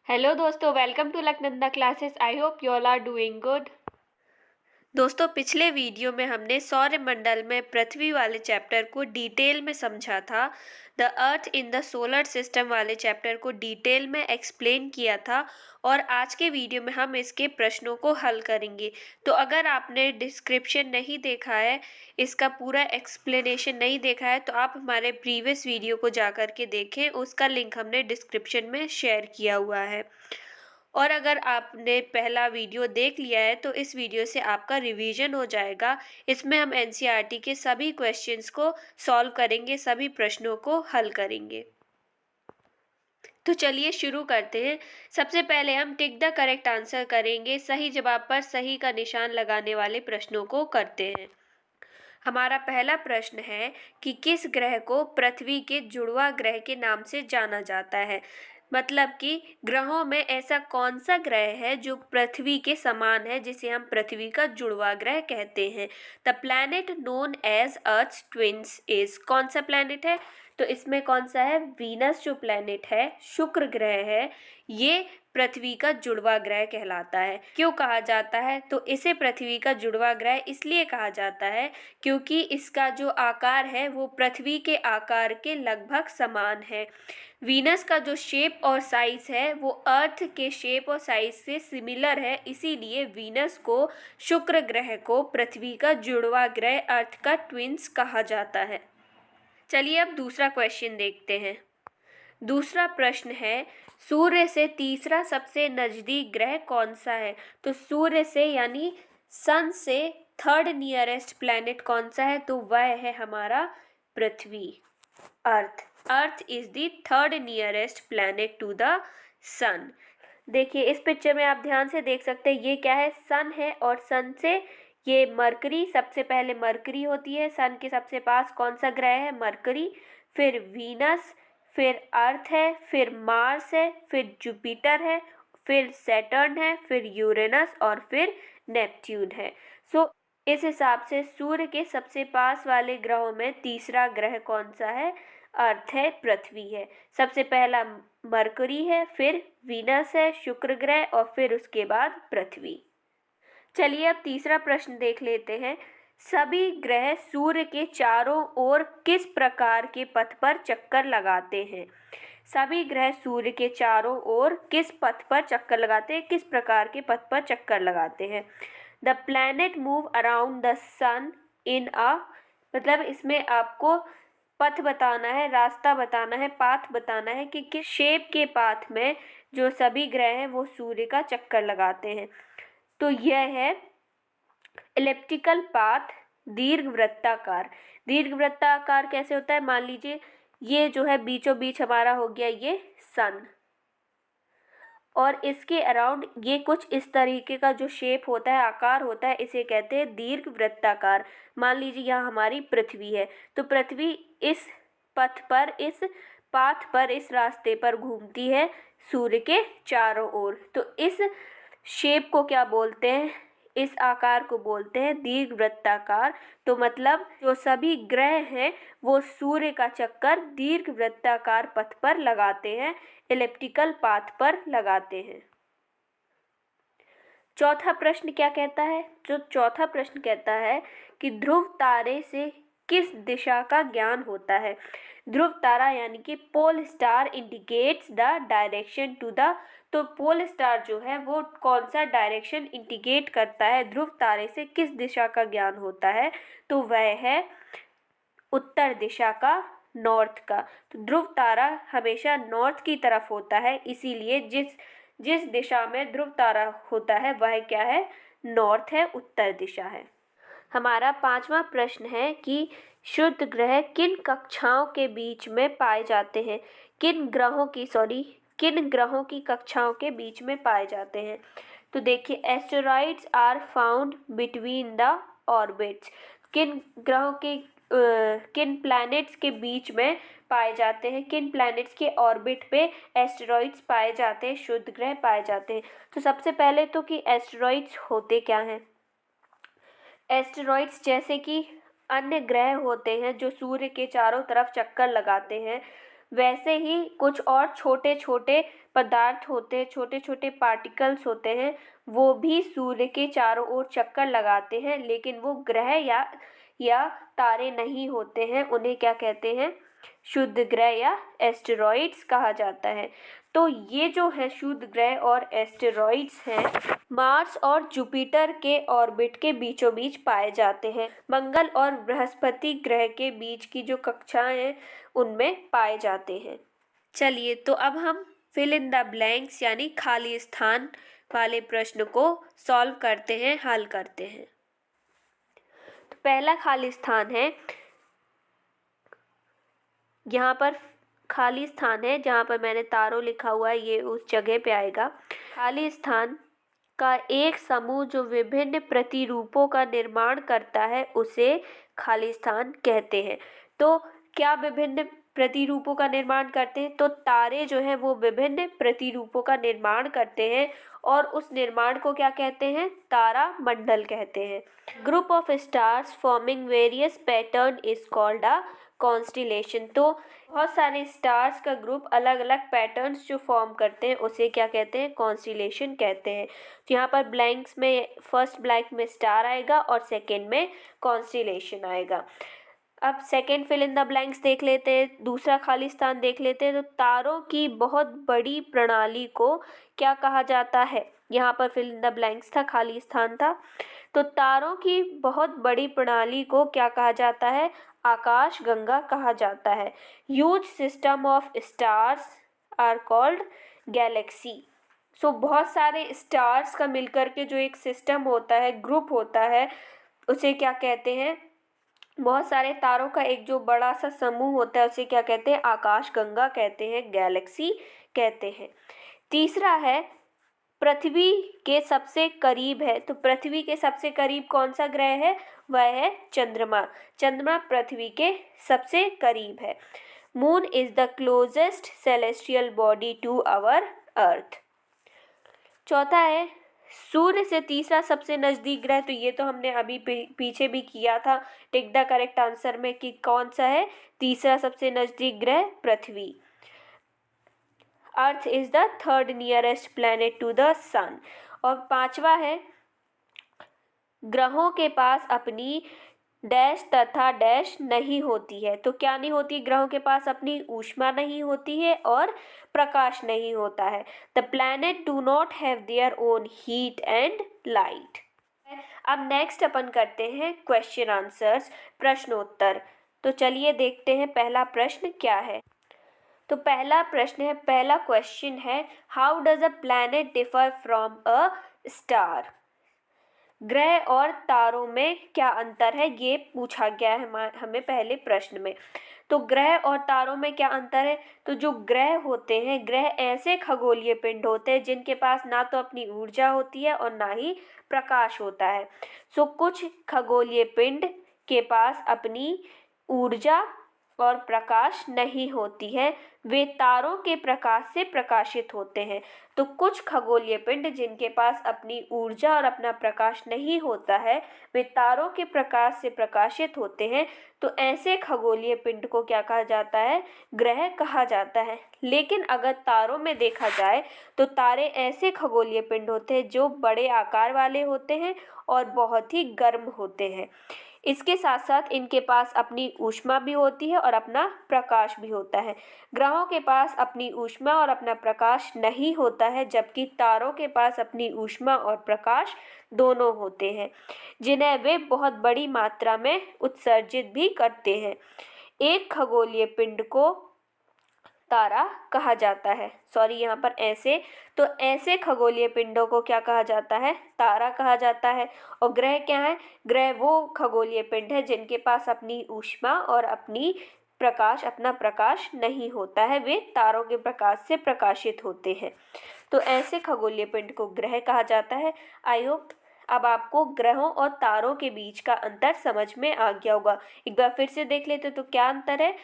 Hello दोस्तों, welcome to Lakhnanda classes. I hope you all are doing good. दोस्तों, पिछले video में हमने सौरमंडल में पृथ्वी वाले चैप्टर को डिटेल में समझा था। The earth in the solar system वाले चैप्टर को डिटेल में एक्सप्लेन किया था और आज के वीडियो में हम इसके प्रश्नों को हल करेंगे। तो अगर आपने डिस्क्रिप्शन नहीं देखा है, इसका पूरा एक्सप्लेनेशन नहीं देखा है, तो आप हमारे प्रीवियस वीडियो को जा कर के देखें। उसका लिंक हमने डिस्क्रिप्शन में शेयर किया हुआ है। और अगर आपने पहला वीडियो देख लिया है तो इस वीडियो से आपका रिवीजन हो जाएगा। इसमें हम एनसीईआरटी के सभी क्वेश्चंस को सॉल्व करेंगे, सभी प्रश्नों को हल करेंगे। तो चलिए शुरू करते हैं। सबसे पहले हम टिक द करेक्ट आंसर करेंगे। सही जवाब पर सही का निशान लगाने वाले प्रश्नों को करते हैं। हमारा पहला प्रश्न है कि किस ग्रह को पृथ्वी के जुड़वा ग्रह के नाम से जाना जाता है। मतलब कि ग्रहों में ऐसा कौन सा ग्रह है जो पृथ्वी के समान है, जिसे हम पृथ्वी का जुड़वा ग्रह कहते हैं। The planet known as earth twins is, कौन सा प्लैनेट है? तो इसमें कौन सा है? वीनस जो प्लैनेट है, शुक्र ग्रह है, ये पृथ्वी का जुड़वा ग्रह कहलाता है। क्यों कहा जाता है? तो इसे पृथ्वी का जुड़वा ग्रह इसलिए कहा जाता है क्योंकि इसका जो आकार है वो पृथ्वी के आकार के लगभग समान है। वीनस का जो शेप और साइज है वो अर्थ के शेप और साइज से सिमिलर है, इसीलिए वीनस को, शुक्र ग्रह को पृथ्वी का जुड़वा ग्रह, अर्थ का ट्विंस कहा जाता है। चलिए अब दूसरा क्वेश्चन देखते हैं। दूसरा प्रश्न है, सूर्य से तीसरा सबसे नजदीक ग्रह कौन सा है? तो सूर्य से यानी सन से थर्ड नियरेस्ट प्लैनेट कौन सा है? तो वह है हमारा पृथ्वी, earth. Earth is the third nearest planet to the sun. देखिए इस पिक्चर में आप ध्यान से देख सकते हैं, ये क्या है? सन है, और सन से ये मरकरी, सबसे पहले मरकरी होती है। सन के सबसे पास कौन सा ग्रह है? मरकरी। फिर वीनस, फिर अर्थ है, फिर मार्स है, फिर जुपिटर है, फिर सैटर्न है, फिर यूरेनस और फिर नेपट्यून है। सो इस हिसाब से सूर्य के सबसे पास वाले ग्रहों में तीसरा ग्रह कौन सा है? अर्थ है, पृथ्वी है। सबसे पहला मरकरी है, फिर वीनस है, शुक्र ग्रह, और फिर उसके बाद पृथ्वी। चलिए अब तीसरा प्रश्न देख लेते हैं। सभी ग्रह सूर्य के चारों ओर किस प्रकार के पथ पर चक्कर लगाते हैं? सभी ग्रह सूर्य के चारों ओर किस पथ पर चक्कर लगाते हैं? किस प्रकार के पथ पर चक्कर लगाते हैं? The planet move around the sun in a, मतलब इसमें आपको पथ बताना है, रास्ता बताना है, पाथ बताना है कि किस शेप के पाथ में जो सभी ग्रह हैं वो सूर्य का चक्कर लगाते हैं। तो यह है इलिप्टिकल पाथ, दीर्घवृत्ताकार। दीर्घवृत्ताकार कैसे होता है? मान लीजिए ये जो है बीचों बीच हमारा हो गया ये सन, और इसके अराउंड ये कुछ इस तरीके का जो शेप होता है, आकार होता है, इसे कहते हैं दीर्घवृत्ताकार। मान लीजिए यहाँ हमारी पृथ्वी है, तो पृथ्वी इस पथ पर, इस पाथ पर, इस रास्ते पर घूमती है सूर्य के चारों ओर। तो इस शेप को क्या बोलते हैं? इस आकार को बोलते हैं दीर्घवृत्ताकार। तो मतलब जो सभी ग्रह हैं वो सूर्य का चक्कर दीर्घवृत्ताकार पथ पर लगाते हैं, इलिप्टिकल पाथ पर लगाते हैं। चौथा प्रश्न क्या कहता है? जो चौथा प्रश्न कहता है कि ध्रुव तारे से किस दिशा का ज्ञान होता है? ध्रुव तारा यानी कि pole star indicates the direction to the, तो पोल स्टार जो है वो कौन सा डायरेक्शन इंडिकेट करता है? ध्रुव तारे से किस दिशा का ज्ञान होता है? तो वह है उत्तर दिशा का, नॉर्थ का। तो ध्रुव तारा हमेशा नॉर्थ की तरफ होता है, इसीलिए जिस जिस दिशा में ध्रुव तारा होता है वह क्या है? नॉर्थ है, उत्तर दिशा है। हमारा पांचवा प्रश्न है कि शुद्ध ग्रह किन कक्षाओं के बीच में पाए जाते हैं? किन ग्रहों की कक्षाओं के बीच में पाए जाते हैं? तो देखिए asteroids are found between the orbits. किन ग्रहों के किन प्लैनेट्स के बीच में पाए जाते हैं? किन प्लैनेट्स के ऑर्बिट पे एस्टेरॉइड्स पाए जाते हैं, शुद्ध ग्रह पाए जाते हैं? तो सबसे पहले तो कि एस्टेरॉइड्स होते क्या हैं? एस्टेरॉइड्स जैसे कि अन्य ग्रह होते हैं जो सूर्य के चारों तरफ चक्कर लगाते हैं, वैसे ही कुछ और छोटे छोटे पदार्थ होते हैं, छोटे छोटे पार्टिकल्स होते हैं, वो भी सूर्य के चारों ओर चक्कर लगाते हैं, लेकिन वो ग्रह या तारे नहीं होते हैं। उन्हें क्या कहते हैं? शुद्ध ग्रह या एस्टेरॉइड्स कहा जाता है। तो ये जो है शुद्ध ग्रह और एस्टेरॉइड्स हैं, मार्स और जुपिटर के ऑर्बिट के बीचों बीच पाए जाते हैं। मंगल और बृहस्पति ग्रह के बीच की जो कक्षाएं हैं उनमें पाए जाते हैं। चलिए, तो अब हम फिल इन द ब्लैंक्स यानी खाली स्थान वाले प्रश्न को सॉल्व करते हैं, हल करते हैं। तो पहला खाली स्थान है, यहाँ पर खाली स्थान है जहाँ पर मैंने तारों लिखा हुआ है, ये उस जगह पे आएगा। खाली स्थान का एक समूह जो विभिन्न प्रतिरूपों का निर्माण करता है उसे खाली स्थान कहते हैं। तो क्या विभिन्न प्रतिरूपों का निर्माण करते हैं? तो तारे जो हैं वो विभिन्न प्रतिरूपों का निर्माण करते हैं और उस निर्माण को क्या कहते हैं? तारा मंडल कहते हैं। Group of stars forming various pattern is called a constellation. तो बहुत सारे स्टार्स का ग्रुप अलग अलग पैटर्न्स जो फॉर्म करते हैं उसे क्या कहते हैं? कॉन्स्टिलेशन कहते हैं। तो यहाँ पर ब्लैंक्स में फर्स्ट ब्लैंक में स्टार आएगा और सेकेंड में कॉन्स्टिलेशन आएगा। अब second fill in the blanks देख लेते हैं, दूसरा खाली स्थान देख लेते हैं। तो तारों की बहुत बड़ी प्रणाली को क्या कहा जाता है? यहाँ पर फिल इन द ब्लैंक्स था, खाली स्थान था। तो तारों की बहुत बड़ी प्रणाली को क्या कहा जाता है? आकाश गंगा कहा जाता है। Huge system of stars are called galaxy. So बहुत सारे स्टार्स का मिलकर के जो एक सिस्टम होता है, ग्रुप होता है, उसे क्या कहते हैं? बहुत सारे तारों का एक जो बड़ा सा समूह होता है उसे क्या कहते हैं? आकाश गंगा कहते हैं, गैलेक्सी कहते हैं। तीसरा है पृथ्वी के सबसे करीब है। तो पृथ्वी के सबसे करीब कौन सा ग्रह है? वह है चंद्रमा। चंद्रमा पृथ्वी के सबसे करीब है। Moon is the closest celestial body to our earth. चौथा है सूर्य से तीसरा सबसे नजदीक ग्रह। तो ये तो हमने अभी पीछे भी किया था टिक द करेक्ट आंसर में कि कौन सा है तीसरा सबसे नजदीक ग्रह? पृथ्वी। Earth is the third nearest planet to the sun. और पांचवा है ग्रहों के पास अपनी डैश तथा डैश नहीं होती है। तो क्या नहीं होती? ग्रहों के पास अपनी ऊष्मा नहीं होती है और प्रकाश नहीं होता है। The planet do not have their own heat and light. अब नेक्स्ट अपन करते हैं क्वेश्चन आंसर्स, प्रश्नोत्तर। तो चलिए देखते हैं पहला प्रश्न क्या है। तो पहला प्रश्न है, पहला क्वेश्चन है, how does a planet differ from a star? ग्रह और तारों में क्या अंतर है, ये पूछा गया है हमें पहले प्रश्न में। तो ग्रह और तारों में क्या अंतर है? तो जो ग्रह होते हैं, ग्रह ऐसे खगोलीय पिंड होते हैं जिनके पास ना तो अपनी ऊर्जा होती है और ना ही प्रकाश होता है। सो कुछ खगोलीय पिंड के पास अपनी ऊर्जा और प्रकाश नहीं होती है, वे तारों के प्रकाश से प्रकाशित होते हैं। तो कुछ खगोलीय पिंड जिनके पास अपनी ऊर्जा और अपना प्रकाश नहीं होता है, वे तारों के प्रकाश से प्रकाशित होते हैं। तो ऐसे खगोलीय पिंड को क्या कहा जाता है? ग्रह कहा जाता है। लेकिन अगर तारों में देखा जाए तो तारे ऐसे खगोलीय पिंड होते हैं जो बड़े आकार वाले होते हैं और बहुत ही गर्म होते हैं। इसके साथ साथ इनके पास अपनी ऊष्मा भी होती है और अपना प्रकाश भी होता है। ग्रहों के पास अपनी ऊष्मा और अपना प्रकाश नहीं होता है, जबकि तारों के पास अपनी ऊष्मा और प्रकाश दोनों होते हैं, जिन्हें वे बहुत बड़ी मात्रा में उत्सर्जित भी करते हैं। एक खगोलीय पिंड को तारा कहा जाता है। सॉरी, यहाँ पर ऐसे, तो ऐसे खगोलीय पिंडों को क्या कहा जाता है? तारा कहा जाता है। और ग्रह क्या है? ग्रह वो खगोलीय पिंड है जिनके पास अपनी ऊष्मा और अपना प्रकाश नहीं होता है, वे तारों के प्रकाश से प्रकाशित होते हैं। तो ऐसे खगोलीय पिंड को ग्रह कहा जाता है। आई होप अब आपको ग्रहों और तारों के बीच का अंतर समझ में आ गया होगा। एक बार फिर से देख लेते तो क्या अंतर है?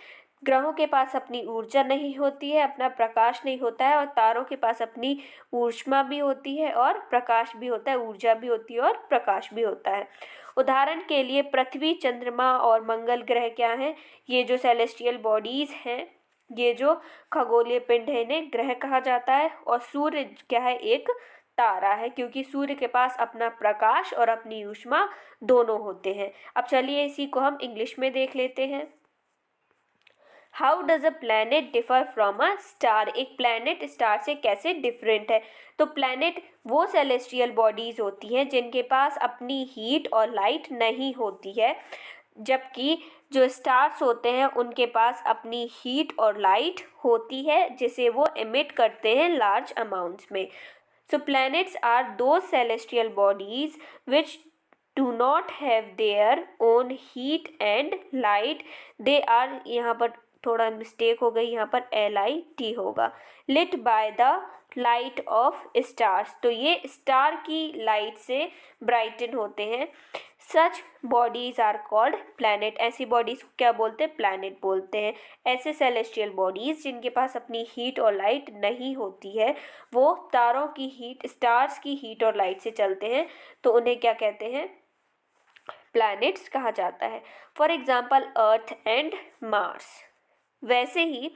ग्रहों के पास अपनी ऊर्जा नहीं होती है, अपना प्रकाश नहीं होता है, और तारों के पास अपनी ऊष्मा भी होती है और प्रकाश भी होता है, ऊर्जा भी होती है और प्रकाश भी होता है। उदाहरण के लिए पृथ्वी, चंद्रमा और मंगल ग्रह क्या हैं? ये जो सेलेस्टियल बॉडीज़ हैं ये जो खगोलीय पिंड है इन्हें ग्रह कहा जाता है। और सूर्य क्या है, एक तारा है, क्योंकि सूर्य के पास अपना प्रकाश और अपनी ऊष्मा दोनों होते हैं। अब चलिए इसी को हम इंग्लिश में देख लेते हैं। How does a planet differ from a star? एक प्लैनेट स्टार से कैसे डिफरेंट है? तो प्लैनेट वो सेलेस्टियल बॉडीज होती हैं जिनके पास अपनी हीट और लाइट नहीं होती है, जबकि जो स्टार्स होते हैं उनके पास अपनी हीट और लाइट होती है जिसे वो एमिट करते हैं लार्ज अमाउंट्स में। So planets are those celestial bodies which do not have their own heat and light. they are, यहाँ पर थोड़ा मिस्टेक हो गई, यहाँ पर LIT होगा, lit by the light of stars. तो ये स्टार की लाइट से ब्राइटन होते हैं। सच बॉडीज आर कॉल्ड प्लैनेट। ऐसी बॉडीज को क्या बोलते हैं? प्लैनेट बोलते हैं। ऐसे सेलेस्टियल बॉडीज जिनके पास अपनी हीट और लाइट नहीं होती है, वो तारों की हीट, स्टार्स की हीट और लाइट से चलते हैं, तो उन्हें क्या कहते हैं? प्लैनेट्स कहा जाता है। For example earth and Mars. वैसे ही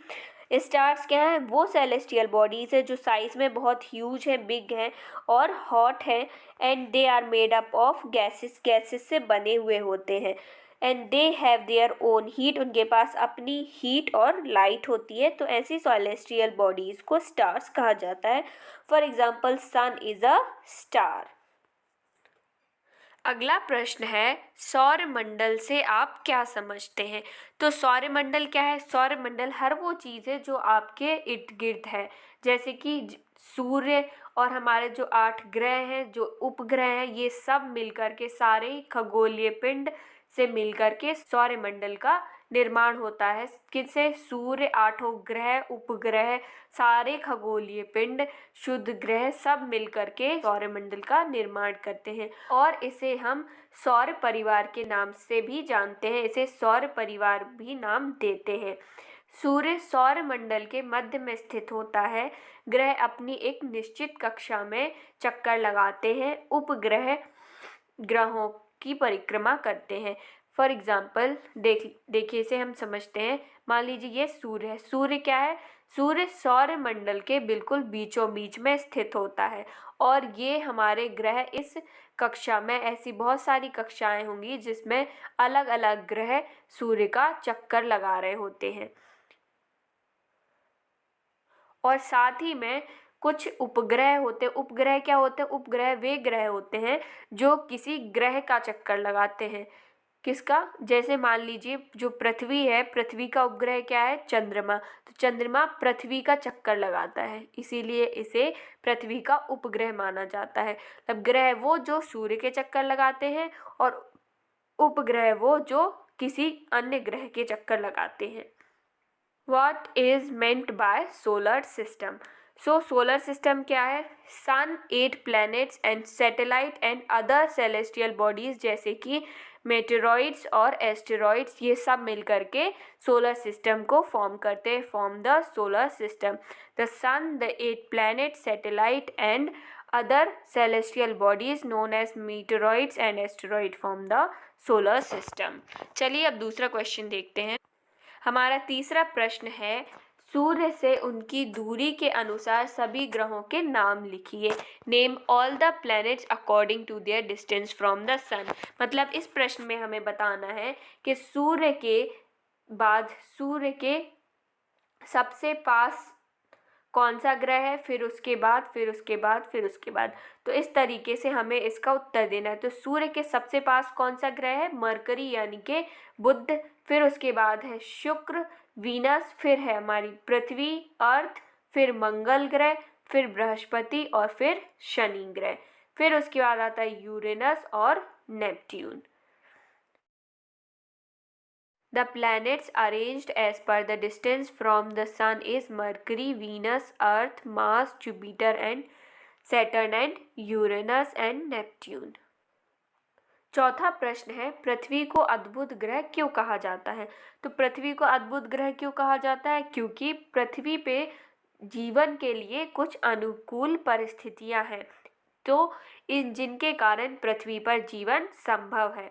स्टार्स क्या है? वो सेलेस्टियल बॉडीज है जो साइज में बहुत ह्यूज है, बिग है और हॉट है, and they are made up of gases, gases से बने हुए होते हैं, and they have their own heat, उनके पास अपनी हीट और लाइट होती है। तो ऐसी सेलेस्टियल बॉडीज को स्टार्स कहा जाता है। For example sun is a star. अगला प्रश्न है, सौरमंडल से आप क्या समझते हैं? तो सौरमंडल क्या है? सौरमंडल हर वो चीज़ है जो आपके इर्द गिर्द है, जैसे कि सूर्य और हमारे जो 8 ग्रह हैं, जो उपग्रह हैं, ये सब मिलकर के, सारे खगोलीय पिंड से मिलकर के सौरमंडल का निर्माण होता है। किससे? सूर्य, 8 ग्रह, उपग्रह, सारे खगोलीय पिंड, शुद्ध ग्रह सब मिलकर के सौरमंडल का निर्माण करते हैं, और इसे हम सौर परिवार के नाम से भी जानते हैं। इसे सौर परिवार भी नाम देते हैं। सूर्य सौरमंडल के मध्य में स्थित होता है। ग्रह अपनी एक निश्चित कक्षा में चक्कर लगाते हैं। उपग्रह ग्रहों की परिक्रमा करते हैं। फॉर एग्जाम्पल देखिए इसे हम समझते हैं। मान लीजिए ये सूर्य है। सूर्य क्या है? सूर्य सौरमंडल के बिल्कुल बीचों बीच में स्थित होता है, और ये हमारे ग्रह, इस कक्षा में ऐसी बहुत सारी कक्षाएं होंगी जिसमें अलग अलग ग्रह सूर्य का चक्कर लगा रहे होते हैं। और साथ ही में कुछ उपग्रह होते हैं। उपग्रह क्या होते हैं? उपग्रह वे ग्रह होते हैं जो किसी ग्रह का चक्कर लगाते हैं। किसका? जैसे मान लीजिए जो पृथ्वी है, पृथ्वी का उपग्रह क्या है? चंद्रमा। तो चंद्रमा पृथ्वी का चक्कर लगाता है, इसीलिए इसे पृथ्वी का उपग्रह माना जाता है। तब ग्रह वो जो सूर्य के चक्कर लगाते हैं, और उपग्रह वो जो किसी अन्य ग्रह के चक्कर लगाते हैं। What is meant by solar system? So solar system क्या है? सन, 8 planets and satellite and other celestial bodies जैसे कि मेटेरॉइड्स और एस्टेरॉइड्स, ये सब मिलकर के सोलर सिस्टम को फॉर्म करते हैं। Form the solar system. The sun, the 8 planets, satellite and other celestial bodies known as meteoroids and asteroid form the solar system। चलिए अब दूसरा क्वेश्चन देखते हैं। हमारा तीसरा प्रश्न है, सूर्य से उनकी दूरी के अनुसार सभी ग्रहों के नाम लिखिए। Name all the planets according to their distance from the sun. मतलब इस प्रश्न में हमें बताना है कि सूर्य के बाद, सूर्य के सबसे पास कौन सा ग्रह है, फिर उसके बाद, फिर उसके बाद, फिर उसके बाद। तो इस तरीके से हमें इसका उत्तर देना है। तो सूर्य के सबसे पास कौन सा ग्रह है? मरकरी यानी कि बुध। फिर उसके बाद है शुक्र, वीनस, फिर है हमारी पृथ्वी, अर्थ, फिर मंगल ग्रह, फिर बृहस्पति और फिर शनि ग्रह। फिर उसके बाद आता है यूरेनस और Neptune. The planets arranged as per the distance from the sun is Mercury, Venus, Earth, Mars, Jupiter and Saturn and Uranus and Neptune। चौथा प्रश्न है, पृथ्वी को अद्भुत ग्रह क्यों कहा जाता है? तो पृथ्वी को अद्भुत ग्रह क्यों कहा जाता है? क्योंकि पृथ्वी पे जीवन के लिए कुछ अनुकूल परिस्थितियां हैं, तो जिनके कारण पृथ्वी पर जीवन संभव है।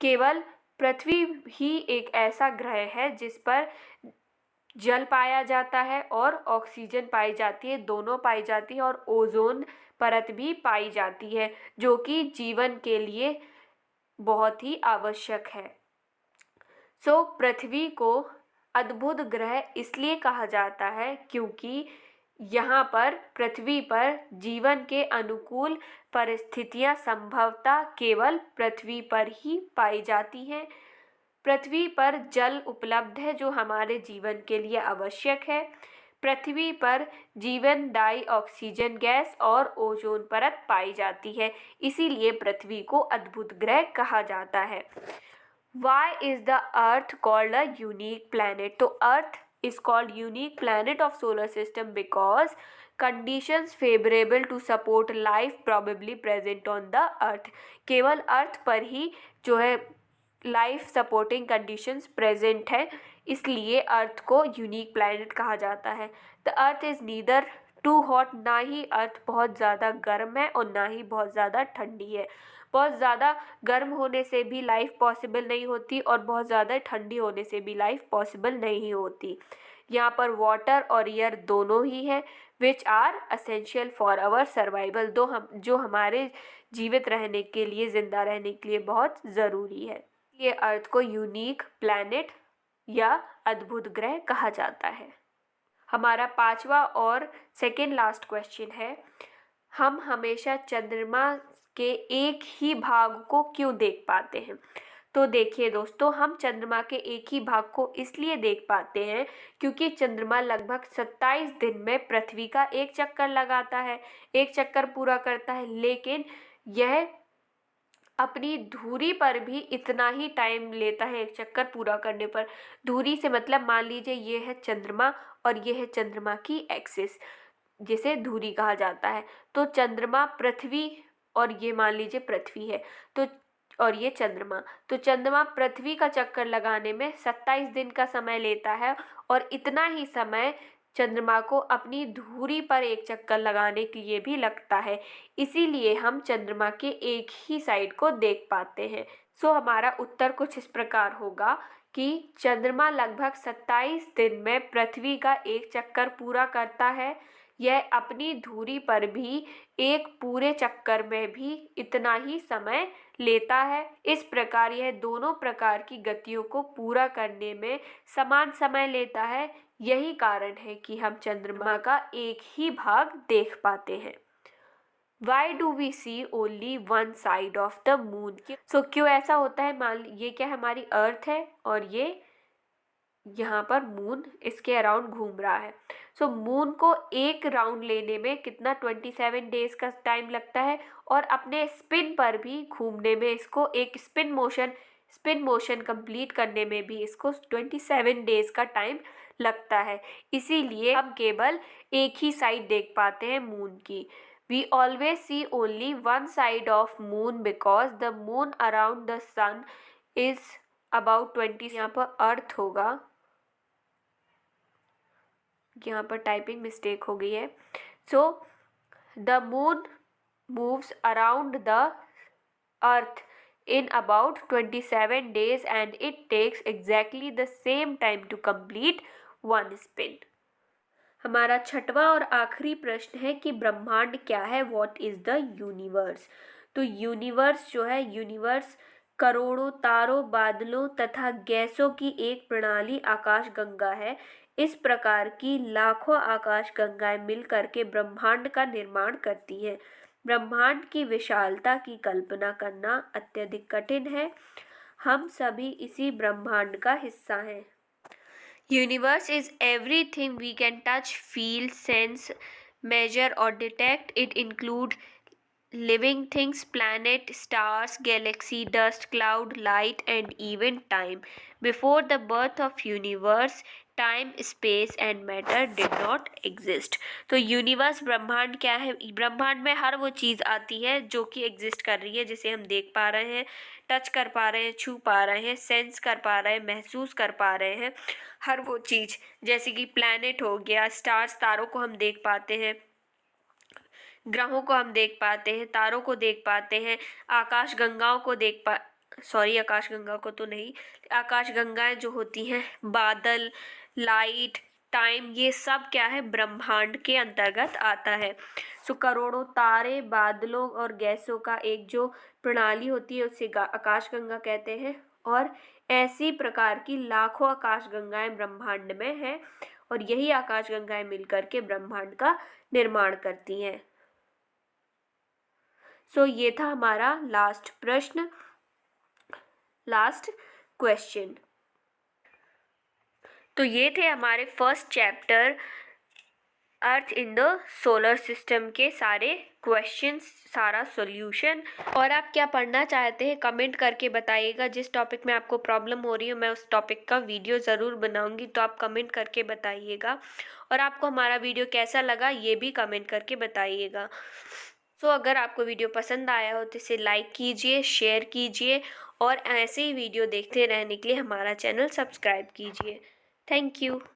केवल पृथ्वी ही एक ऐसा ग्रह है जिस पर जल पाया जाता है और ऑक्सीजन पाई जाती है, दोनों पाई जाती है, और ओजोन परत भी पाई जाती है, जो कि जीवन के लिए बहुत ही आवश्यक है। पृथ्वी को अद्भुत ग्रह इसलिए कहा जाता है क्योंकि यहाँ पर पृथ्वी पर जीवन के अनुकूल परिस्थितियाँ संभवतः केवल पृथ्वी पर ही पाई जाती हैं। पृथ्वी पर जल उपलब्ध है जो हमारे जीवन के लिए आवश्यक है। पृथ्वी पर जीवनदायी ऑक्सीजन गैस और ओजोन परत पाई जाती है, इसीलिए पृथ्वी को अद्भुत ग्रह कहा जाता है। Why is the Earth called a unique planet? तो Earth is called unique planet of solar system because conditions favorable to support life probably present on the Earth. केवल अर्थ पर ही जो है लाइफ सपोर्टिंग कंडीशंस प्रेजेंट है, इसलिए अर्थ को unique planet कहा जाता है। The earth is neither too hot, ना ही अर्थ बहुत ज़्यादा गर्म है और ना ही बहुत ज़्यादा ठंडी है। बहुत ज़्यादा गर्म होने से भी लाइफ पॉसिबल नहीं होती और बहुत ज़्यादा ठंडी होने से भी लाइफ पॉसिबल नहीं होती। यहाँ पर वाटर और एयर दोनों ही हैं which are essential for our survival, जो हमारे जीवित रहने के लिए, ज़िंदा रहने के लिए बहुत ज़रूरी है। ये अर्थ को यूनिक प्लैनेट या अद्भुत ग्रह कहा जाता है। हमारा पांचवा और सेकेंड लास्ट क्वेश्चन है, हम हमेशा चंद्रमा के एक ही भाग को क्यों देख पाते हैं? तो देखिए दोस्तों, हम चंद्रमा के एक ही भाग को इसलिए देख पाते हैं क्योंकि चंद्रमा लगभग 27 दिन में पृथ्वी का एक चक्कर लगाता है, एक चक्कर पूरा करता है, लेकिन यह अपनी धुरी पर भी इतना ही टाइम लेता है एक चक्कर पूरा करने पर। धुरी से मतलब मान लीजिए ये है चंद्रमा और ये है चंद्रमा की एक्सिस, जिसे धुरी कहा जाता है। तो चंद्रमा पृथ्वी और ये मान लीजिए पृथ्वी है, तो और ये चंद्रमा, तो चंद्रमा पृथ्वी का चक्कर लगाने में 27 दिन का समय लेता है और इतना ही समय चंद्रमा को अपनी धुरी पर एक चक्कर लगाने के लिए भी लगता है, इसीलिए हम चंद्रमा के एक ही साइड को देख पाते हैं। हमारा उत्तर कुछ इस प्रकार होगा कि चंद्रमा लगभग 27 दिन में पृथ्वी का एक चक्कर पूरा करता है। यह अपनी धुरी पर भी एक पूरे चक्कर में भी इतना ही समय लेता है। इस प्रकार यह दोनों प्रकार की गतियों को पूरा करने में समान समय लेता है। यही कारण है कि हम चंद्रमा का एक ही भाग देख पाते हैं। Why do we see only one side of the moon? क्यों ऐसा होता है? मान ये क्या हमारी अर्थ है और ये यहाँ पर मून इसके अराउंड घूम रहा है। मून को एक राउंड लेने में कितना 27 डेज का टाइम लगता है और अपने स्पिन पर भी घूमने में इसको एक स्पिन मोशन कंप्लीट करने में भी इसको 27 डेज का टाइम लगता है। इसीलिए हम केवल एक ही साइड देख पाते हैं मून की। We always see only one side of moon because the moon around the sun is about 20। यहाँ पर अर्थ होगा, यहाँ पर टाइपिंग मिस्टेक हो गई है। The moon moves around the earth in about 27 days and it takes exactly the same time to complete one spin। हमारा छठवां और आखिरी प्रश्न है कि ब्रह्मांड क्या है? What is the universe? तो यूनिवर्स जो है, यूनिवर्स करोड़ों तारों, बादलों तथा गैसों की एक प्रणाली आकाशगंगा है। इस प्रकार की लाखों आकाशगंगाएं मिलकर के ब्रह्मांड का निर्माण करती हैं। ब्रह्मांड की विशालता की कल्पना करना अत्यधिक कठिन है। हम सभी इसी ब्रह्मांड का हिस्सा हैं। Universe is everything we can touch, feel, sense, measure or detect. It includes living things, planet, stars, galaxy, dust, cloud, light and even time. Before the birth of universe, time, space and matter did not exist. तो universe ब्रह्मांड क्या है? ब्रह्मांड में हर वो चीज़ आती है जो कि एग्जिस्ट कर रही है, जिसे हम देख पा रहे हैं, टच कर पा रहे हैं, छू पा रहे हैं, सेंस कर पा रहे हैं, महसूस कर पा रहे हैं। हर वो चीज़, जैसे कि प्लैनेट हो गया, स्टार्स, तारों को हम देख पाते हैं, ग्रहों को हम देख पाते हैं, तारों को देख पाते हैं, आकाशगंगाओं को आकाशगंगा को तो नहीं, आकाशगंगाएं जो होती हैं, बादल, लाइट, टाइम, ये सब क्या है, ब्रह्मांड के अंतर्गत आता है। सो करोड़ों तारे, बादलों और गैसों का एक जो प्रणाली होती है उसे आकाशगंगा कहते हैं। और ऐसी प्रकार की लाखों आकाशगंगाएं ब्रह्मांड में हैं और यही आकाशगंगाएं मिलकर के ब्रह्मांड का निर्माण करती हैं। सो ये था हमारा लास्ट प्रश्न, लास्ट क्वेश्चन। तो ये थे हमारे first chapter earth in the solar system के सारे क्वेश्चंस, सारा सॉल्यूशन। और आप क्या पढ़ना चाहते हैं कमेंट करके बताइएगा। जिस टॉपिक में आपको प्रॉब्लम हो रही है मैं उस टॉपिक का वीडियो ज़रूर बनाऊंगी, तो आप कमेंट करके बताइएगा। और आपको हमारा वीडियो कैसा लगा ये भी कमेंट करके बताइएगा। सो अगर आपको वीडियो पसंद आया हो तो इसे लाइक कीजिए, शेयर कीजिए और ऐसे ही वीडियो देखते रहने के लिए हमारा चैनल सब्सक्राइब कीजिए। Thank you.